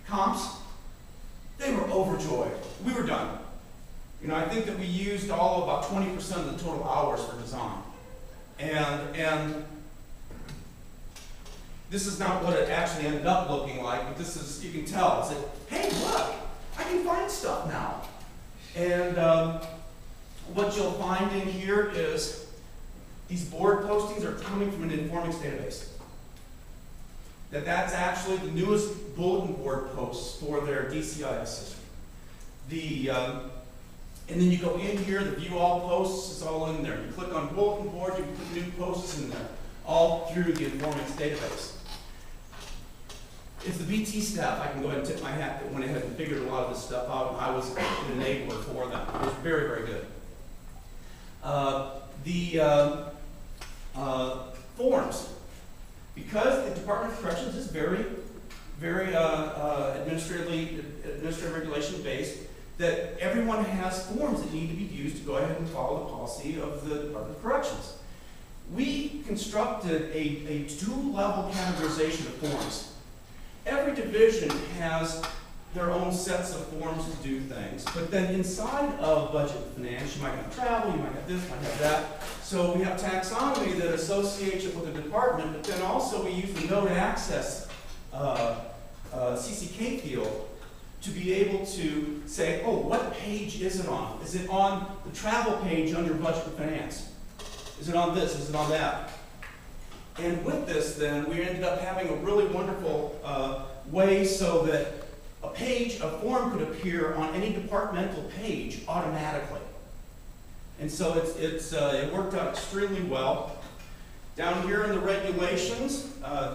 comps, they were overjoyed. We were done. I think that we used all about 20% of the total hours for design. And this is not what it actually ended up looking like, but this is, you can tell, it's like, hey, look, I can find stuff now. And what you'll find in here is these board postings are coming from an Informix database. That's actually the newest bulletin board posts for their DCIS system. And then you go in here, the view all posts is all in there. You click on bulletin board, you can put new posts in there, all through the Informix database. It's the BT staff, I can go ahead and tip my hat, that went ahead and figured a lot of this stuff out, and I was an enabler for them. It was very, very good. Forms. Because the Department of Corrections is very, very administrative regulation based, that everyone has forms that need to be used to go ahead and follow the policy of the Department of Corrections. We constructed a two-level categorization of forms. Every division has their own sets of forms to do things, but then inside of budget and finance, you might have travel, you might have this, you might have that. So we have taxonomy that associates it with the department, but then also we use the node access CCK field to be able to say, oh, what page is it on? Is it on the travel page under budget and finance? Is it on this? Is it on that? And with this, then, we ended up having a really wonderful way so that a form could appear on any departmental page automatically. And so it worked out extremely well. Down here in the regulations,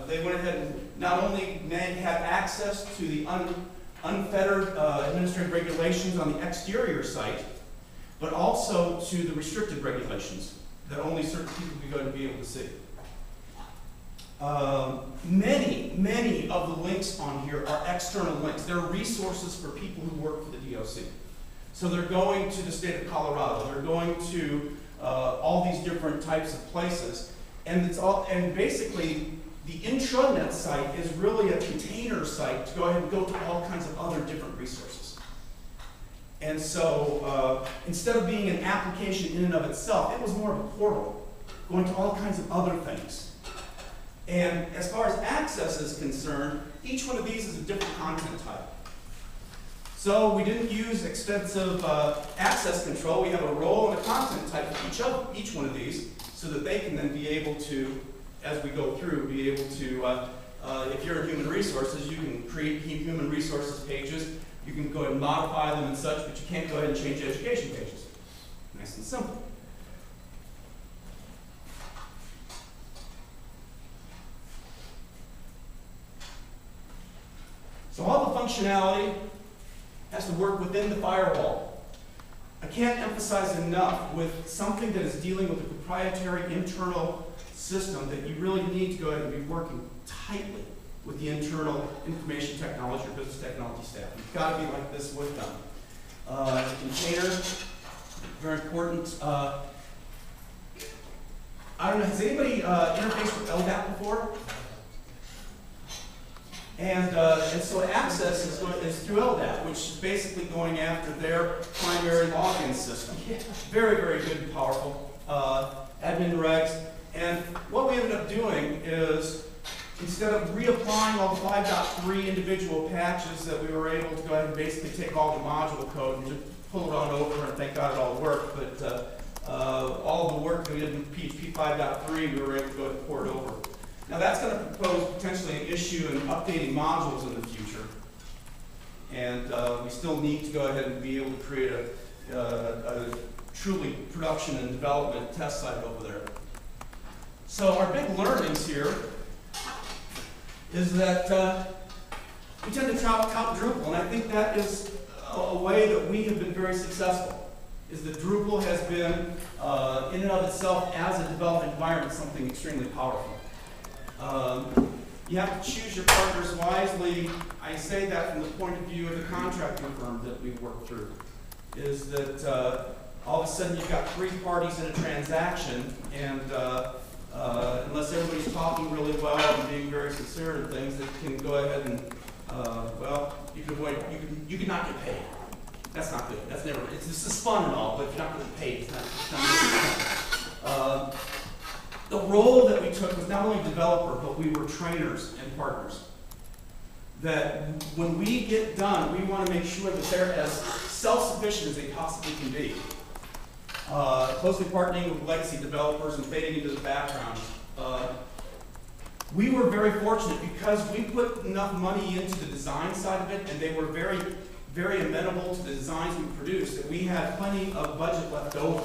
they went ahead and not only have access to the unfettered administrative regulations on the exterior site, but also to the restricted regulations that only certain people are going to be able to see. Many of the links on here are external links. They're resources for people who work for the DOC. So they're going to the state of Colorado. They're going to all these different types of places. And basically, the intranet site is really a container site to go ahead and go to all kinds of other different resources. And so instead of being an application in and of itself, it was more of a portal, going to all kinds of other things. And as far as access is concerned, each one of these is a different content type. So we didn't use extensive access control. We have a role and a content type for each one of these, so that they can then be able to, as we go through, be able to, if you're in human resources, you can create human resources pages. You can go ahead and modify them and such, but you can't go ahead and change education pages. Nice and simple. So all the functionality has to work within the firewall. I can't emphasize enough, with something that is dealing with a proprietary internal system, that you really need to go ahead and be working tightly with the internal information technology or business technology staff. You've got to be like this with them. Container, very important. I don't know, has anybody interfaced with LDAP before? And so access is through LDAP, which is basically going after their primary login system. Very, very good and powerful admin regs. And what we ended up doing is, instead of reapplying all the 5.3 individual patches, that we were able to go ahead and basically take all the module code and just pull it on over, and thank God it all worked. But all the work that we did in PHP 5.3, we were able to go ahead and pour it over. Now that's going to propose potentially an issue in updating modules in the future. And we still need to go ahead and be able to create a truly production and development test site over there. So our big learnings here is that we tend to tout Drupal, and I think that is a way that we have been very successful, is that Drupal has been, in and of itself, as a development environment, something extremely powerful. You have to choose your partners wisely. I say that from the point of view of the contracting firm that we work through, is that all of a sudden you've got 3 parties in a transaction, and unless everybody's talking really well and being very sincere and things, that can go ahead and well, you could not get paid. That's not good. That's never, this is fun and all, but if you're not going to get paid, it's not really fun. The role that we took was not only developer, but we were trainers and partners. That when we get done, we want to make sure that they're as self-sufficient as they possibly can be. Closely partnering with legacy developers and fading into the background. We were very fortunate because we put enough money into the design side of it, and they were very, very amenable to the designs we produced, that we had plenty of budget left over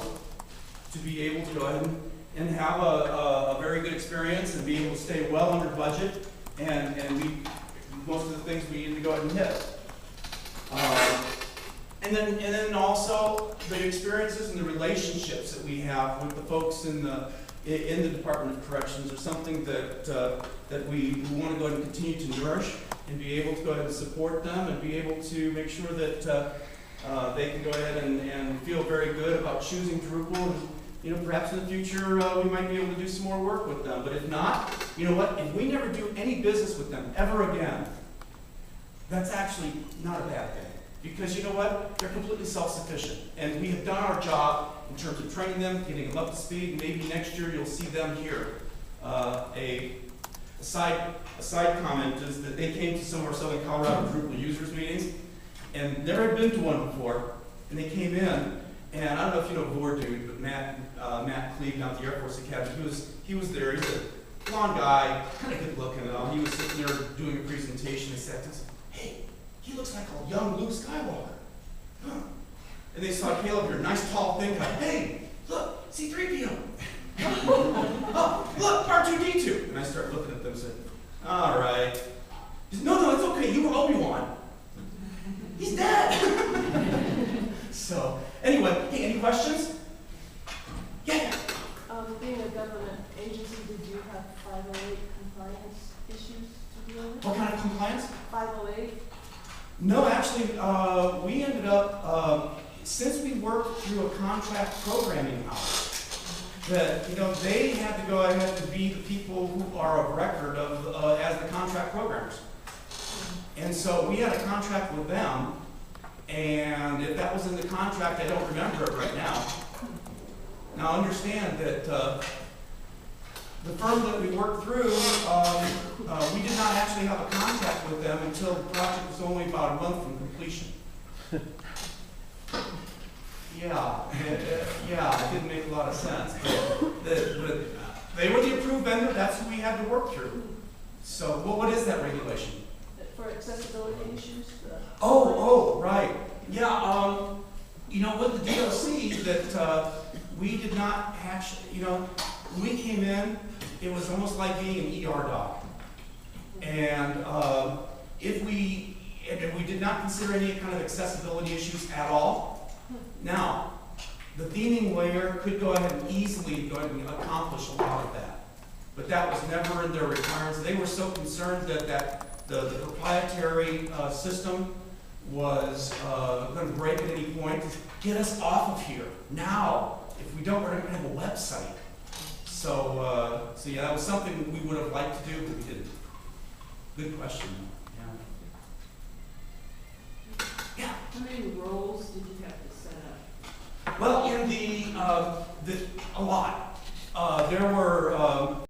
to be able to go ahead and have a very good experience and be able to stay well under budget, and most of the things we need to go ahead and hit. And then also the experiences and the relationships that we have with the folks in the Department of Corrections are something that we want to go ahead and continue to nourish and be able to go ahead and support them and be able to make sure that they can go ahead and feel very good about choosing Drupal. And, perhaps in the future we might be able to do some more work with them. But if not, you know what? If we never do any business with them ever again, that's actually not a bad thing. Because you know what? They're completely self-sufficient. And we have done our job in terms of training them, getting them up to speed. Maybe next year you'll see them here. A side comment is that they came to some of our Southern Colorado Drupal users meetings and never had been to one before. And they came in, and I don't know if you know Vordude, but Matt Cleve down at the Air Force Academy, he was there. He's a blonde guy, kind of good looking and all. He was sitting there doing a presentation. He said, "Hey, he looks like a young Luke Skywalker." Huh. And they saw Caleb here, nice tall thin guy. "Hey, look, C-3PO. Oh, look, R2-D2. And I started looking at them and said, "All right." He said, No, it's okay. You were Obi-Wan. He's dead." So, anyway, hey, any questions? Yeah. Being a government agency, did you have 508 compliance issues to deal with? What kind of compliance? 508? No, actually, we ended up, since we worked through a contract programming house, that they had to go ahead and be the people who are of record of as the contract programmers. And so we had a contract with them, and if that was in the contract, I don't remember it right now. Now understand that the firm that we worked through, we did not actually have a contract with them until the project was only about a month from completion. Yeah, it didn't make a lot of sense. But they were the approved vendor, that's who we had to work through. So what is that regulation? For accessibility issues? Right. Yeah, with the DOC, that we did not actually, when we came in, it was almost like being an ER doc. And if we did not consider any kind of accessibility issues at all. Now, the theming layer could go ahead and easily go ahead and accomplish a lot of that. But that was never in their requirements. They were so concerned that the proprietary system was going to break at any point. Get us off of here now. If we don't, we're not going to have a website. So yeah, that was something we would have liked to do, but we didn't. Good question. Yeah. How many roles did you have to set up? Well, in a lot. There were